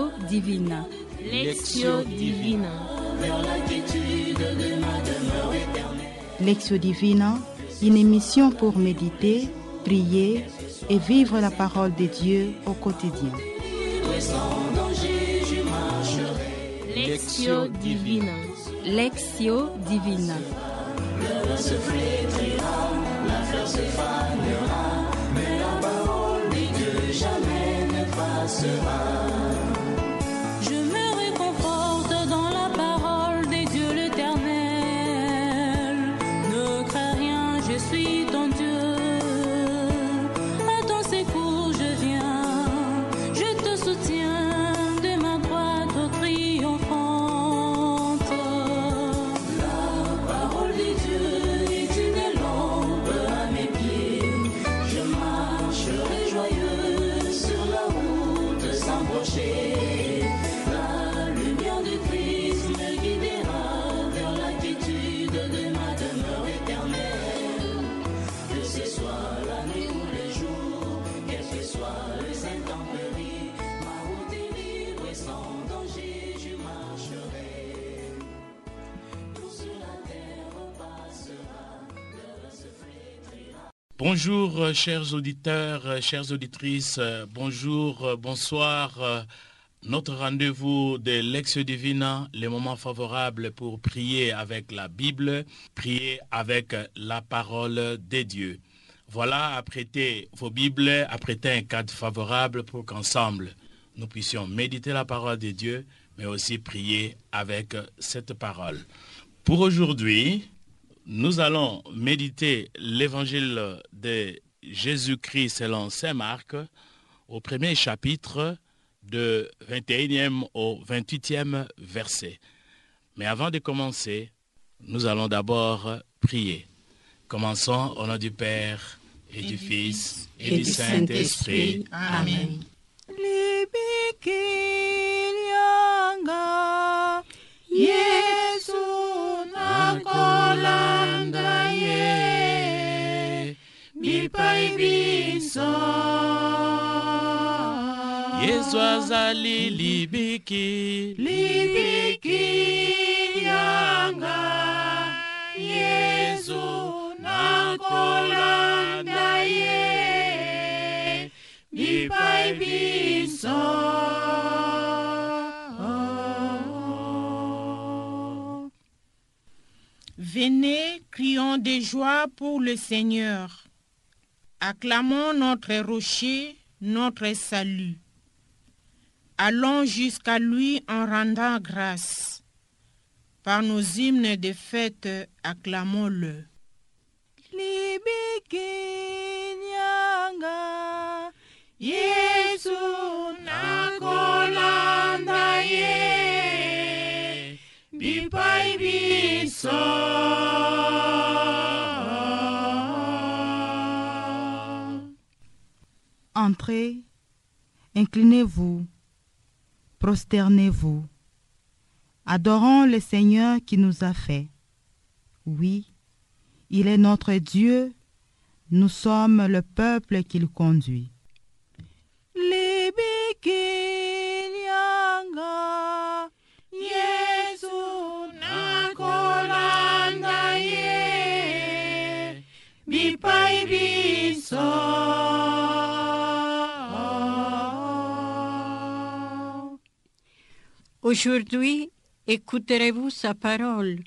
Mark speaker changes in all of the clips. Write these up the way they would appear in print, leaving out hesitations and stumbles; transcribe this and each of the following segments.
Speaker 1: Lectio Divina.
Speaker 2: Lectio Divina.
Speaker 3: Lectio Divina, une émission pour méditer, prier et vivre la parole de Dieu au quotidien.
Speaker 2: Lectio Divina.
Speaker 1: Lectio Divina.
Speaker 4: Le se flétrira, la fleur se fanera, mais la parole de Dieu jamais ne passera.
Speaker 5: Je me réconforte dans la parole de Dieu l'Éternel. Ne crains rien, je suis ton Dieu. À ton secours je viens, je te soutiens de ma droite triomphante.
Speaker 4: La parole de Dieu est une lampe à mes pieds. Je marcherai joyeux sur la route sans broncher. La lumière de Christ me guidera vers la quiétude de ma demeure éternelle. Que ce soit la nuit ou les jours, quel que soit les intempéries, ma route est libre et sans danger je marcherai. Tout sur la terre passera, l'heure se flétrira.
Speaker 6: Bonjour chers auditeurs, chères auditrices, bonjour, bonsoir. Notre rendez-vous de Lectio Divina, les moments favorables pour prier avec la Bible, prier avec la parole de Dieu. Voilà, apprêtez vos Bibles, apprêtez un cadre favorable pour qu'ensemble nous puissions méditer la parole de Dieu, mais aussi prier avec cette parole. Pour aujourd'hui, nous allons méditer l'évangile de Jésus-Christ selon saint Marc au premier chapitre de 21e au 28e verset. Mais avant de commencer, nous allons d'abord prier. Commençons au nom du Père et du Fils et du Saint-Esprit.
Speaker 2: Amen.
Speaker 3: Libikilianga Yesu nakolanda ye bipai biso
Speaker 6: Yesu azali libiki
Speaker 3: Libikilianga Yesu nakolanda ye bipai biso.
Speaker 2: Venez, crions de joie pour le Seigneur. Acclamons notre rocher, notre salut. Allons jusqu'à lui en rendant grâce. Par nos hymnes de fête, acclamons-le.
Speaker 3: Libikilianga Yesu nakolanda ye bipai biso. Entrez, inclinez-vous, prosternez-vous. Adorons le Seigneur qui nous a fait. Oui, il est notre Dieu, nous sommes le peuple qu'il conduit. Libikilianga Yesu nakolanda ye bipai biso.
Speaker 7: Aujourd'hui, écouterez-vous sa parole.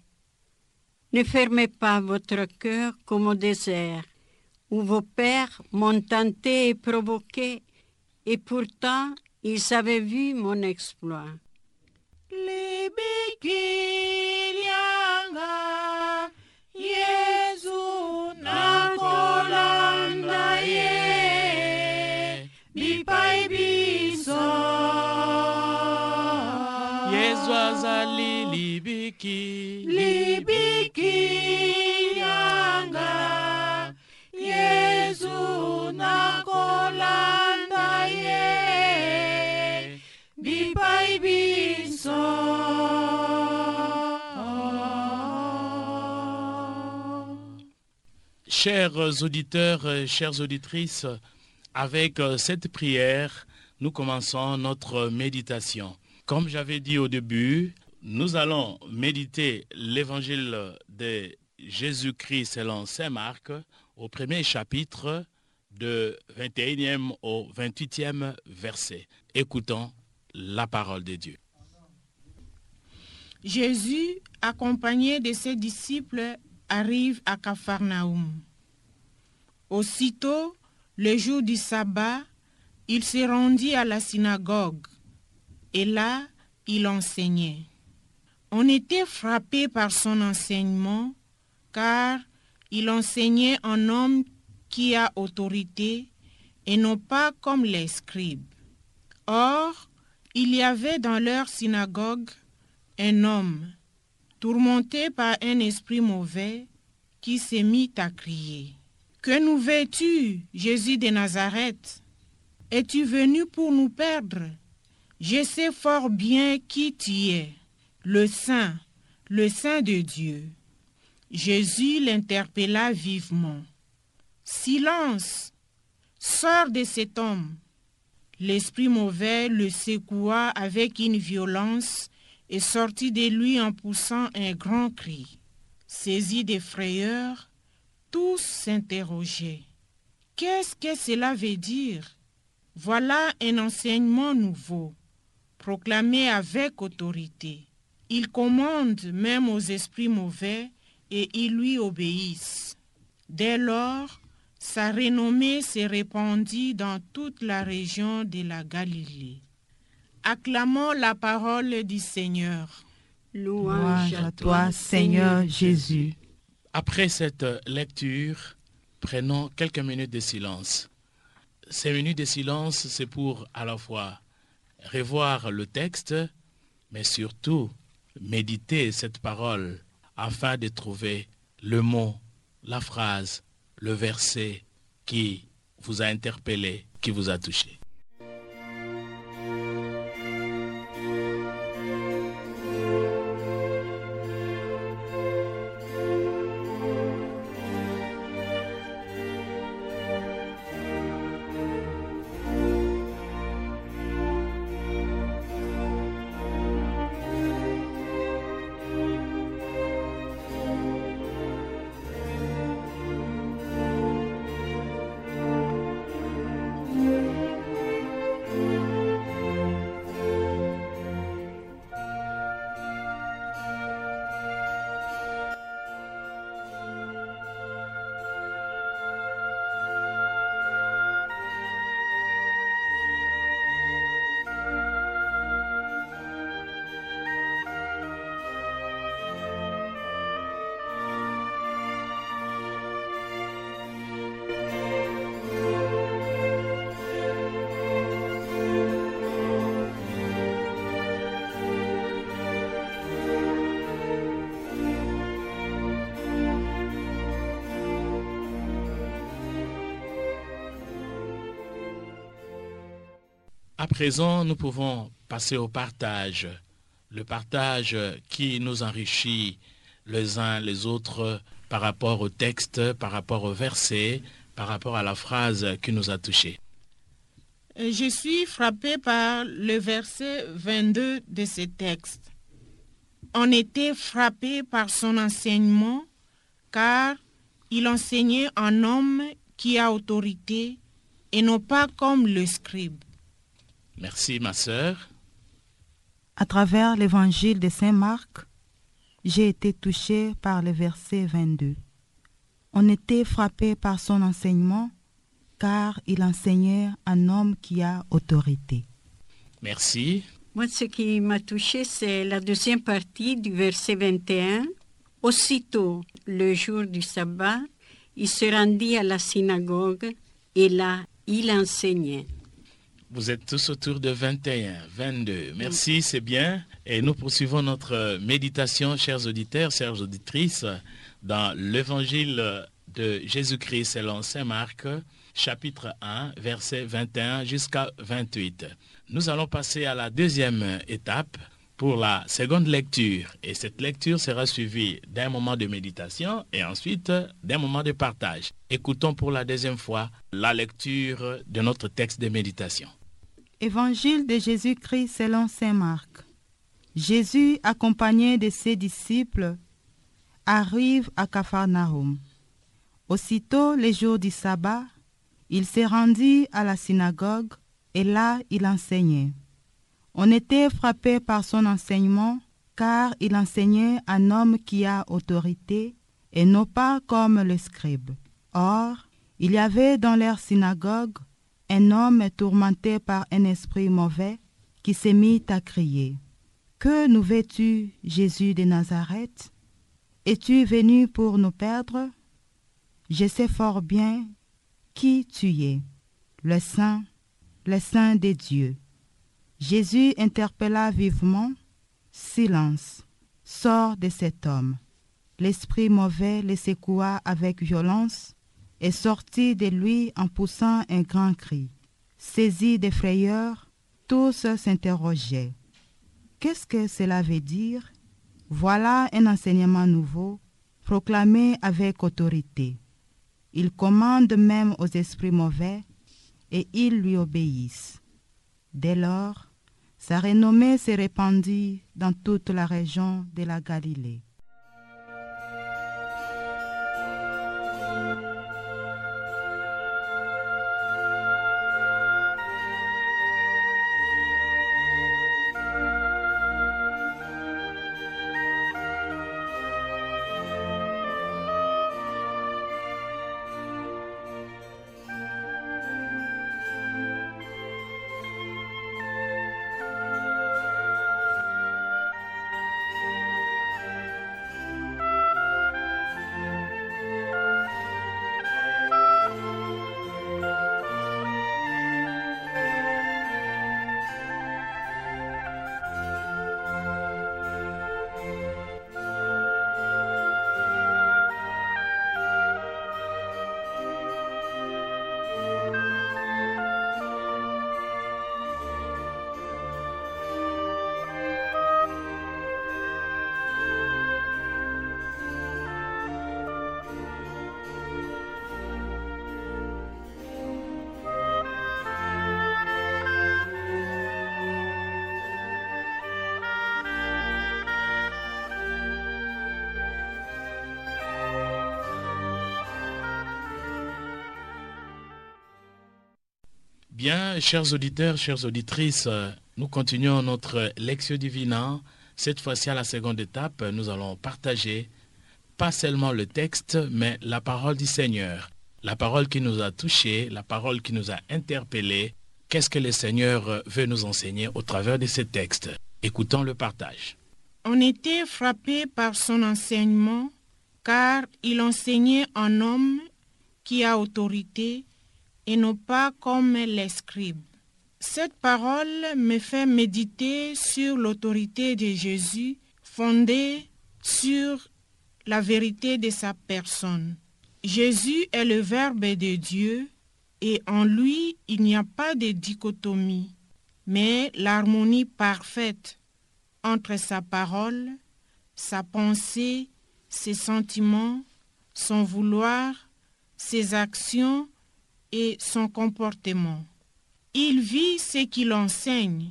Speaker 7: Ne fermez pas votre cœur comme au désert, où vos pères m'ont tenté et provoqué, et pourtant ils avaient vu mon exploit.
Speaker 3: Libikilianga Yesu nakolanda ye bipai biso.
Speaker 6: Yesu azali libiki
Speaker 3: Libikilianga Yesu nakolanda ye bipai biso.
Speaker 6: Chers auditeurs, chères auditrices, avec cette prière, nous commençons notre méditation. Comme j'avais dit au début, nous allons méditer l'évangile de Jésus-Christ selon saint Marc au premier chapitre de 21e au 28e verset. Écoutons la parole de Dieu.
Speaker 2: Jésus, accompagné de ses disciples, arrive à Capharnaüm. Aussitôt, le jour du sabbat, il se rendit à la synagogue, et là, il enseignait. On était frappé par son enseignement, car il enseignait un homme qui a autorité, et non pas comme les scribes. Or, il y avait dans leur synagogue un homme, tourmenté par un esprit mauvais, qui se mit à crier. « Que nous veux-tu, Jésus de Nazareth? Es-tu venu pour nous perdre? Je sais fort bien qui tu es, le Saint de Dieu. » Jésus l'interpella vivement. « Silence! Sors de cet homme !» L'esprit mauvais le secoua avec une violence et sortit de lui en poussant un grand cri. Saisis de frayeur, tous s'interrogeaient. Qu'est-ce que cela veut dire? Voilà un enseignement nouveau, proclamé avec autorité. Il commande même aux esprits mauvais et ils lui obéissent. Dès lors, sa renommée s'est répandue dans toute la région de la Galilée. Acclamons la parole du Seigneur.
Speaker 3: Louange à toi, Seigneur Jésus.
Speaker 6: Après cette lecture, prenons quelques minutes de silence. Ces minutes de silence, c'est pour à la fois revoir le texte, mais surtout méditer cette parole afin de trouver le mot, la phrase, le verset qui vous a interpellé, qui vous a touché. À présent, nous pouvons passer au partage. Le partage qui nous enrichit les uns les autres par rapport au texte, par rapport au verset, par rapport à la phrase qui nous a touchés.
Speaker 2: Je suis frappé par le verset 22 de ce texte. On était frappé par son enseignement, car il enseignait un homme qui a autorité et non pas comme le scribe.
Speaker 6: Merci, ma sœur.
Speaker 3: À travers l'évangile de saint Marc, j'ai été touché par le verset 22. On était frappé par son enseignement, car il enseignait un homme qui a autorité.
Speaker 6: Merci.
Speaker 7: Moi, ce qui m'a touché, c'est la deuxième partie du verset 21. Aussitôt, le jour du sabbat, il se rendit à la synagogue et là, il enseignait.
Speaker 6: Vous êtes tous autour de 21, 22. Merci, c'est bien. Et nous poursuivons notre méditation, chers auditeurs, chères auditrices, dans l'évangile de Jésus-Christ selon saint Marc, chapitre 1, verset 21 jusqu'à 28. Nous allons passer à la deuxième étape pour la seconde lecture. Et cette lecture sera suivie d'un moment de méditation et ensuite d'un moment de partage. Écoutons pour la deuxième fois la lecture de notre texte de méditation.
Speaker 3: Évangile de Jésus-Christ selon saint Marc. Jésus, accompagné de ses disciples, arrive à Capharnaüm. Aussitôt, les jours du sabbat, il se rendit à la synagogue et là, il enseignait. On était frappé par son enseignement, car il enseignait un homme qui a autorité et non pas comme le scribe. Or, il y avait dans leur synagogue un homme tourmenté par un esprit mauvais qui se mit à crier. « Que nous veux-tu, Jésus de Nazareth? Es-tu venu pour nous perdre? Je sais fort bien qui tu es, le Saint de Dieu. » Jésus interpella vivement. « Silence, sors de cet homme. » L'esprit mauvais le secoua avec violence et sortit de lui en poussant un grand cri. Saisis de frayeur, tous s'interrogeaient. Qu'est-ce que cela veut dire? Voilà un enseignement nouveau, proclamé avec autorité. Il commande même aux esprits mauvais et ils lui obéissent. Dès lors, sa renommée s'est répandue dans toute la région de la Galilée.
Speaker 6: Bien, chers auditeurs, chères auditrices, nous continuons notre Lectio Divina. Cette fois-ci, à la seconde étape, nous allons partager pas seulement le texte, mais la parole du Seigneur. La parole qui nous a touchés, la parole qui nous a interpellés. Qu'est-ce que le Seigneur veut nous enseigner au travers de ce texte? Écoutons le partage.
Speaker 2: On était frappé par son enseignement, car il enseignait un homme qui a autorité et non pas comme les scribes. Cette parole me fait méditer sur l'autorité de Jésus fondée sur la vérité de sa personne. Jésus est le Verbe de Dieu et en lui il n'y a pas de dichotomie, mais l'harmonie parfaite entre sa parole, sa pensée, ses sentiments, son vouloir, ses actions et son comportement. Il vit ce qu'il enseigne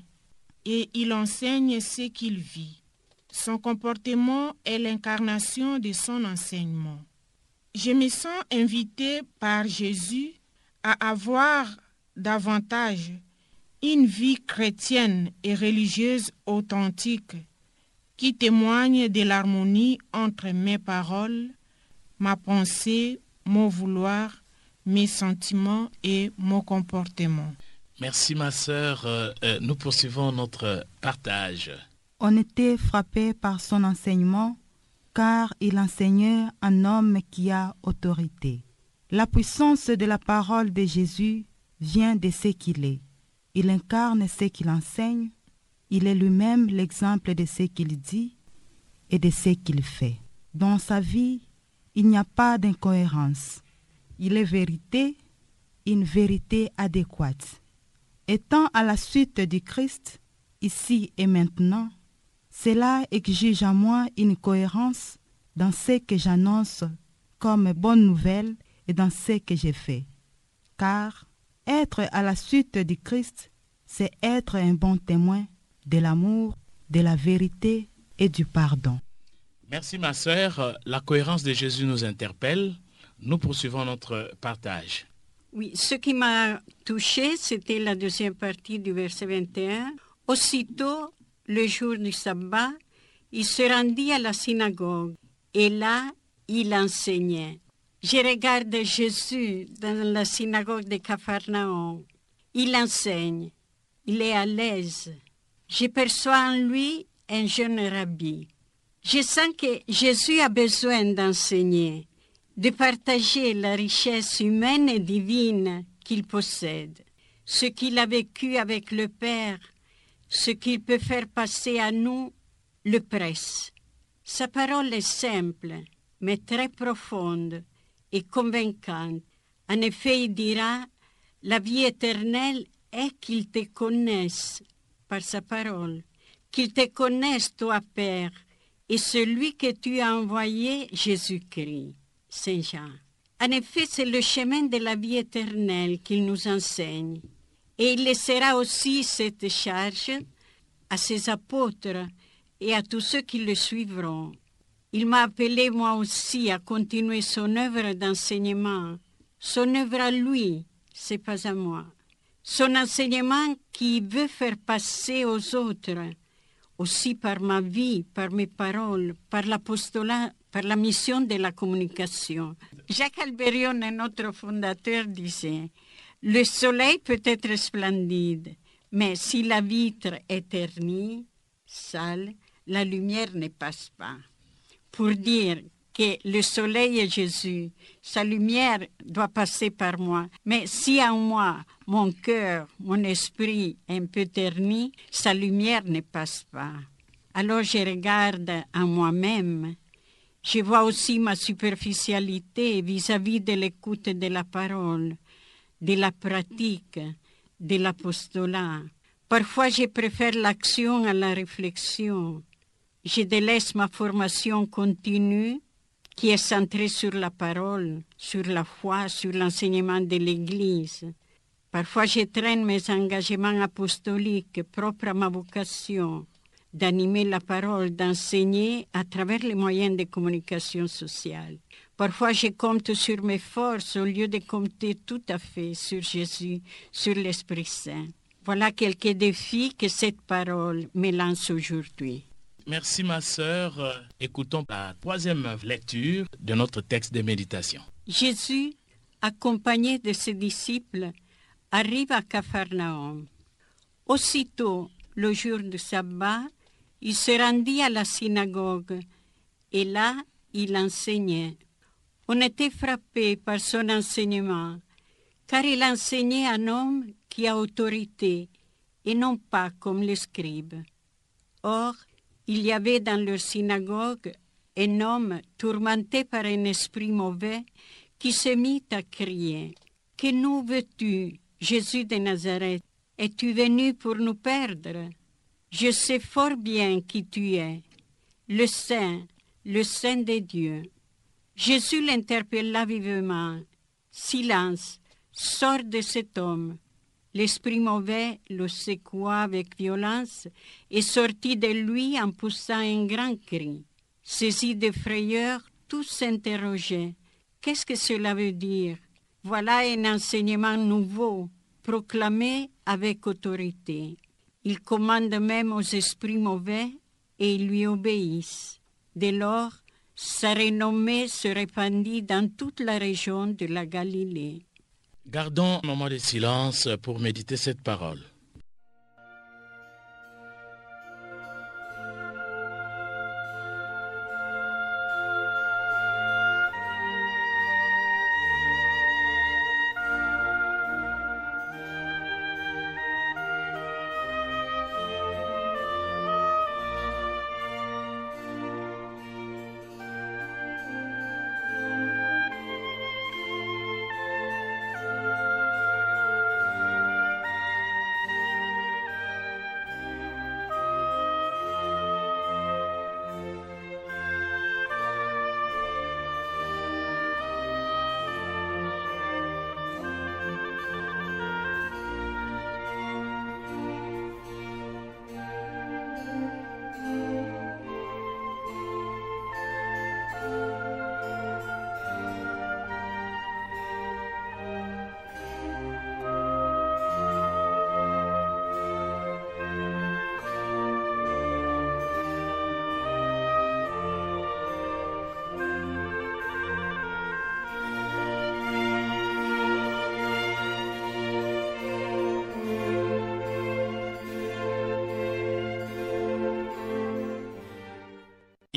Speaker 2: et il enseigne ce qu'il vit. Son comportement est l'incarnation de son enseignement. Je me sens invité par Jésus à avoir davantage une vie chrétienne et religieuse authentique qui témoigne de l'harmonie entre mes paroles, ma pensée, mon vouloir, mes sentiments et mon comportement.
Speaker 6: Merci ma sœur, nous poursuivons notre partage.
Speaker 3: On était frappé par son enseignement, car il enseignait un homme qui a autorité. La puissance de la parole de Jésus vient de ce qu'il est. Il incarne ce qu'il enseigne, il est lui-même l'exemple de ce qu'il dit et de ce qu'il fait. Dans sa vie, il n'y a pas d'incohérence. Il est vérité, une vérité adéquate. Étant à la suite du Christ, ici et maintenant, cela exige à moi une cohérence dans ce que j'annonce comme bonne nouvelle et dans ce que je fais. Car être à la suite du Christ, c'est être un bon témoin de l'amour, de la vérité et du pardon.
Speaker 6: Merci ma sœur. La cohérence de Jésus nous interpelle. Nous poursuivons notre partage.
Speaker 7: Oui, ce qui m'a touché, c'était la deuxième partie du verset 21. Aussitôt, le jour du sabbat, il se rendit à la synagogue et là, il enseignait. Je regarde Jésus dans la synagogue de Capharnaüm. Il enseigne. Il est à l'aise. Je perçois en lui un jeune rabbi. Je sens que Jésus a besoin d'enseigner, de partager la richesse humaine et divine qu'il possède, ce qu'il a vécu avec le Père, ce qu'il peut faire passer à nous, le presse. Sa parole est simple, mais très profonde et convaincante. En effet, il dira, la vie éternelle est qu'il te connaisse par sa parole, qu'il te connaisse, toi, Père, et celui que tu as envoyé, Jésus-Christ. Saint Jean. En effet, c'est le chemin de la vie éternelle qu'il nous enseigne. Et il laissera aussi cette charge à ses apôtres et à tous ceux qui le suivront. Il m'a appelé moi aussi à continuer son œuvre d'enseignement. Son œuvre à lui, c'est pas à moi. Son enseignement qui veut faire passer aux autres, aussi par ma vie, par mes paroles, par l'apostolat, par la mission de la communication. Jacques Alberion, notre fondateur, disait « Le soleil peut être splendide, mais si la vitre est ternie, sale, la lumière ne passe pas. » Pour dire que le soleil est Jésus, sa lumière doit passer par moi. Mais si en moi, mon cœur, mon esprit est un peu terni, sa lumière ne passe pas. Alors je regarde en moi-même. Je vois aussi ma superficialité vis-à-vis de l'écoute de la parole, de la pratique, de l'apostolat. Parfois, je préfère l'action à la réflexion. Je délaisse ma formation continue qui est centrée sur la parole, sur la foi, sur l'enseignement de l'Église. Parfois, je traîne mes engagements apostoliques propres à ma vocation, d'animer la parole, d'enseigner à travers les moyens de communication sociale. Parfois, je compte sur mes forces au lieu de compter tout à fait sur Jésus, sur l'Esprit Saint. Voilà quelques défis que cette parole me lance aujourd'hui.
Speaker 6: Merci ma sœur. Écoutons la troisième lecture de notre texte de méditation.
Speaker 7: Jésus, accompagné de ses disciples, arrive à Capharnaüm. Aussitôt, le jour du sabbat, il se rendit à la synagogue et là, il enseignait. On était frappé par son enseignement, car il enseignait un homme qui a autorité et non pas comme les scribes. Or, il y avait dans leur synagogue un homme tourmenté par un esprit mauvais qui se mit à crier. « Que nous veux-tu, Jésus de Nazareth? Es-tu venu pour nous perdre? Je sais fort bien qui tu es, le Saint de Dieu. » Jésus l'interpella vivement. « Silence, sors de cet homme. » L'esprit mauvais le secoua avec violence et sortit de lui en poussant un grand cri. Saisis de frayeur, tous s'interrogeaient. Qu'est-ce que cela veut dire? Voilà un enseignement nouveau, proclamé avec autorité. Il commande même aux esprits mauvais et ils lui obéissent. Dès lors, sa renommée se répandit dans toute la région de la Galilée.
Speaker 6: Gardons un moment de silence pour méditer cette parole.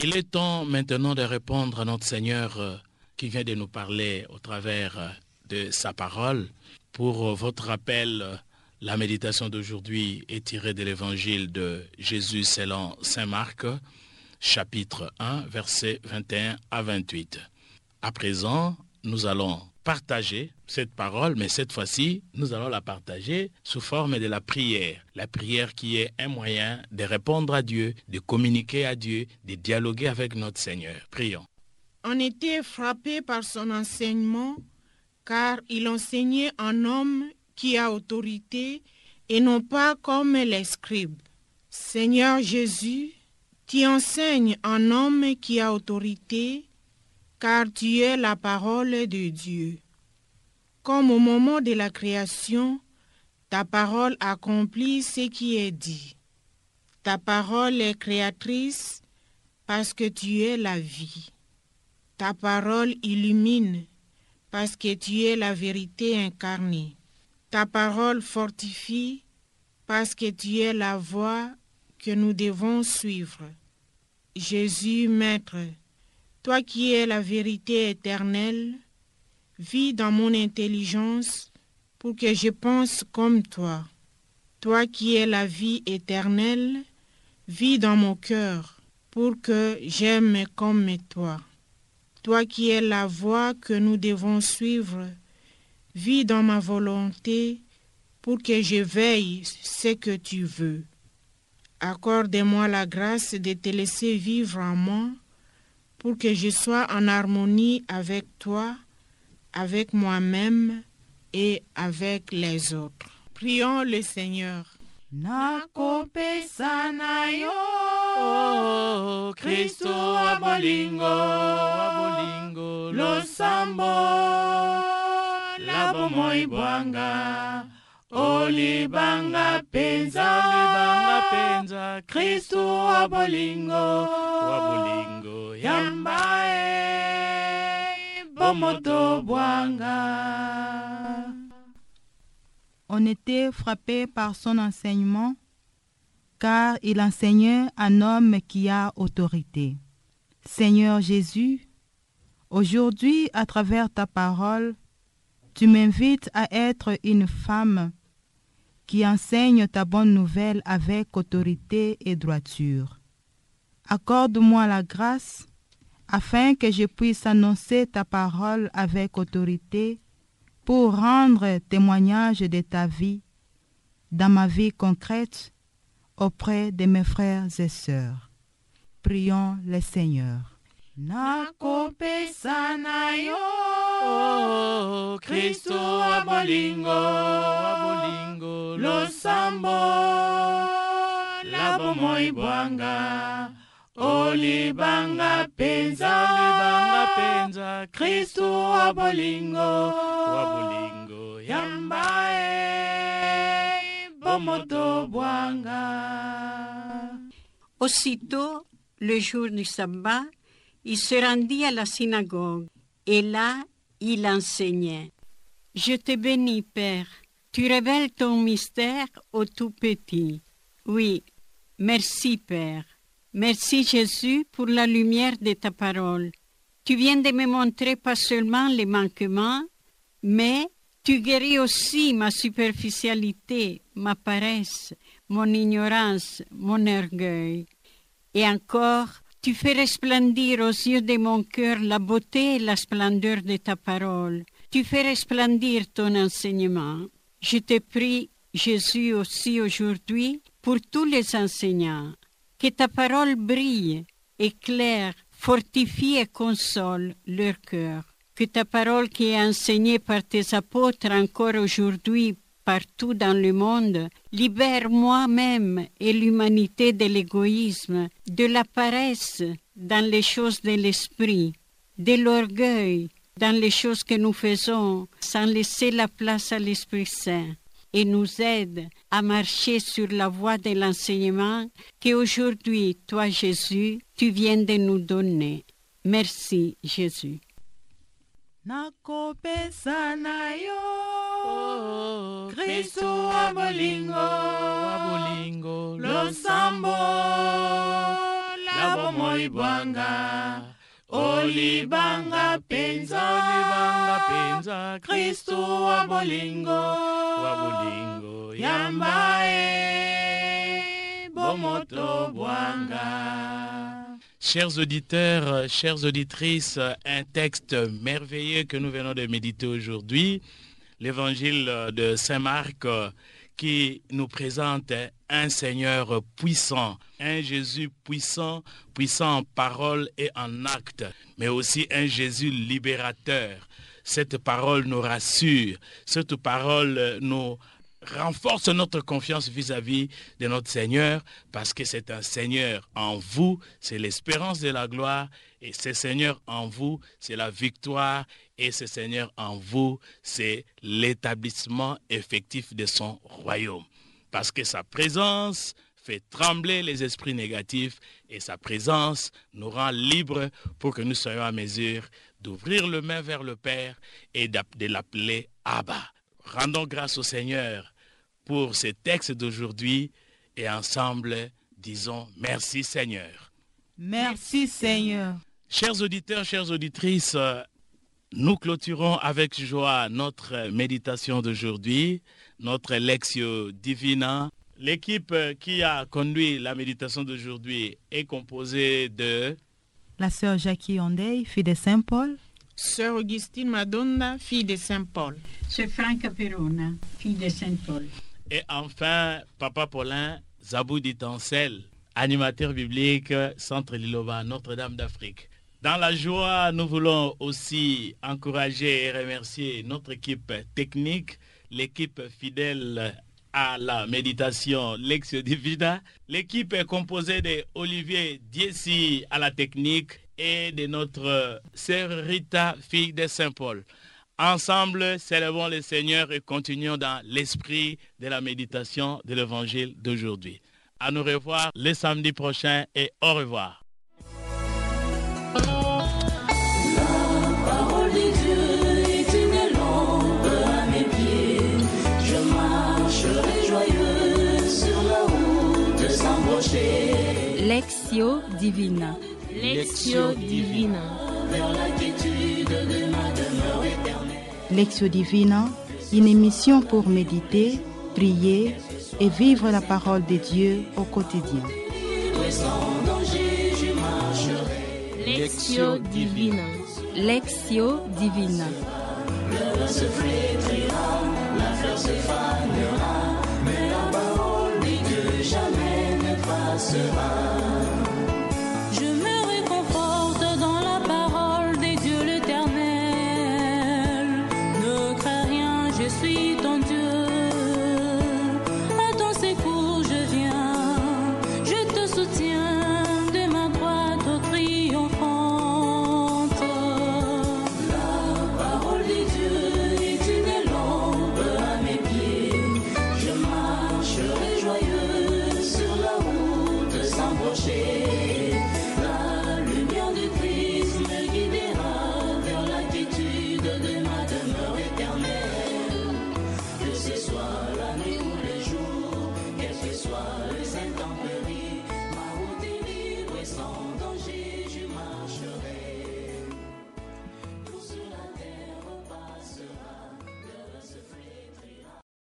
Speaker 6: Il est temps maintenant de répondre à notre Seigneur qui vient de nous parler au travers de sa parole. Pour votre rappel, la méditation d'aujourd'hui est tirée de l'évangile de Jésus selon saint Marc, chapitre 1, versets 21 à 28. À présent, nous allons partager cette parole, mais cette fois-ci, nous allons la partager sous forme de la prière. La prière qui est un moyen de répondre à Dieu, de communiquer à Dieu, de dialoguer avec notre Seigneur. Prions.
Speaker 2: On était frappé par son enseignement, car il enseignait un homme qui a autorité et non pas comme les scribes. Seigneur Jésus, tu enseignes un homme qui a autorité, car tu es la parole de Dieu. Comme au moment de la création, ta parole accomplit ce qui est dit. Ta parole est créatrice parce que tu es la vie. Ta parole illumine parce que tu es la vérité incarnée. Ta parole fortifie parce que tu es la voie que nous devons suivre. Jésus, Maître, toi qui es la vérité éternelle, vis dans mon intelligence pour que je pense comme toi. Toi qui es la vie éternelle, vis dans mon cœur pour que j'aime comme toi. Toi qui es la voie que nous devons suivre, vis dans ma volonté pour que je veille ce que tu veux. Accorde-moi la grâce de te laisser vivre en moi pour que je sois en harmonie avec toi, avec moi-même et avec les autres. Prions le Seigneur.
Speaker 3: Nakopesa na yo,
Speaker 6: Oh, Kristo wa bolingo,
Speaker 3: losambo,
Speaker 6: labo moi bwanga,
Speaker 3: olibanga penza,
Speaker 6: Kristo wa bolingo,
Speaker 3: yambae, bomoto bwanga. On était frappé par son enseignement, car il enseignait un homme qui a autorité. Seigneur Jésus, aujourd'hui, à travers ta parole, tu m'invites à être une femme qui enseigne ta bonne nouvelle avec autorité et droiture. Accorde-moi la grâce afin que je puisse annoncer ta parole avec autorité pour rendre témoignage de ta vie dans ma vie concrète auprès de mes frères et sœurs. Prions le Seigneur. Nakopesa na yo,
Speaker 6: Oh, Kristo wa bolingo,
Speaker 3: losambo,
Speaker 6: labo moi bwanga,
Speaker 3: olibanga penza,
Speaker 6: Kristo wa bolingo,
Speaker 3: yambae, bomoto bwanga.
Speaker 7: Aussitôt, le jour du sabbat, il se rendit à la synagogue, et là, il enseignait. Je te bénis, Père, tu révèles ton mystère au tout petit. Oui, merci, Père. Merci, Jésus, pour la lumière de ta parole. Tu viens de me montrer pas seulement les manquements, mais tu guéris aussi ma superficialité, ma paresse, mon ignorance, mon orgueil. Et encore, tu fais resplendir aux yeux de mon cœur la beauté et la splendeur de ta parole. Tu fais resplendir ton enseignement. Je te prie, Jésus, aussi aujourd'hui, pour tous les enseignants, que ta parole brille, éclaire, fortifie et console leur cœur. Que ta parole qui est enseignée par tes apôtres encore aujourd'hui partout dans le monde, libère moi-même et l'humanité de l'égoïsme, de la paresse dans les choses de l'esprit, de l'orgueil dans les choses que nous faisons sans laisser la place à l'Esprit Saint, et nous aide à marcher sur la voie de l'enseignement qu'aujourd'hui, toi Jésus, tu viens de nous donner. Merci Jésus.
Speaker 3: Nakopesa na yo,
Speaker 6: Oh,
Speaker 3: Kristo wa bolingo,
Speaker 6: bolingo,
Speaker 3: losambo, labo moi
Speaker 6: ibwanga olibanga penza Kristo wa bolingo yambae bomoto bwanga. Chers auditeurs, chères auditrices, un texte merveilleux que nous venons de méditer aujourd'hui, l'évangile de Saint Marc qui nous présente un Seigneur puissant, un Jésus puissant, puissant en parole et en acte, mais aussi un Jésus libérateur. Cette parole nous rassure, cette parole nous renforce notre confiance vis-à-vis de notre Seigneur, parce que c'est un Seigneur en vous, c'est l'espérance de la gloire, et ce Seigneur en vous, c'est la victoire, et ce Seigneur en vous, c'est l'établissement effectif de son royaume. Parce que sa présence fait trembler les esprits négatifs, et sa présence nous rend libres pour que nous soyons à mesure d'ouvrir le main vers le Père et de l'appeler Abba. Rendons grâce au Seigneur pour ces textes d'aujourd'hui et ensemble disons merci Seigneur.
Speaker 3: Merci Seigneur.
Speaker 6: Chers auditeurs, chères auditrices, nous clôturons avec joie notre méditation d'aujourd'hui, notre Lectio Divina. L'équipe qui a conduit la méditation d'aujourd'hui est composée de
Speaker 3: la sœur Jackie Ondey, fille de Saint Paul.
Speaker 2: Sœur Augustine Madonna, fille de Saint Paul.
Speaker 7: Sœur Franca Perona, fille de Saint Paul.
Speaker 6: Et enfin, Papa Paulin Zabou Ditancel, animateur biblique, Centre Liloba, Notre-Dame d'Afrique. Dans la joie, nous voulons aussi encourager et remercier notre équipe technique, l'équipe fidèle à la méditation Lectio Divina. L'équipe est composée de Olivier Diessy à la technique et de notre sœur Rita, fille de Saint Paul. Ensemble, célébrons le Seigneur et continuons dans l'esprit de la méditation de l'évangile d'aujourd'hui. À nous revoir le samedi prochain et au revoir.
Speaker 4: La parole de Dieu est une lampe à mes pieds. Je marcherai joyeux sur la route sans broncher.
Speaker 1: Lectio Divina.
Speaker 8: Lectio Divina.
Speaker 4: Vers la quiétude de ma demeure éternelle.
Speaker 3: Lectio Divina, une émission pour méditer, prier et vivre la parole de Dieu au quotidien.
Speaker 4: Sans danger, je marcherai.
Speaker 8: Lectio Divina.
Speaker 1: Lectio Divina.
Speaker 4: Le vent se flétrira, la fleur se fanera, mais la parole de Dieu jamais ne passera.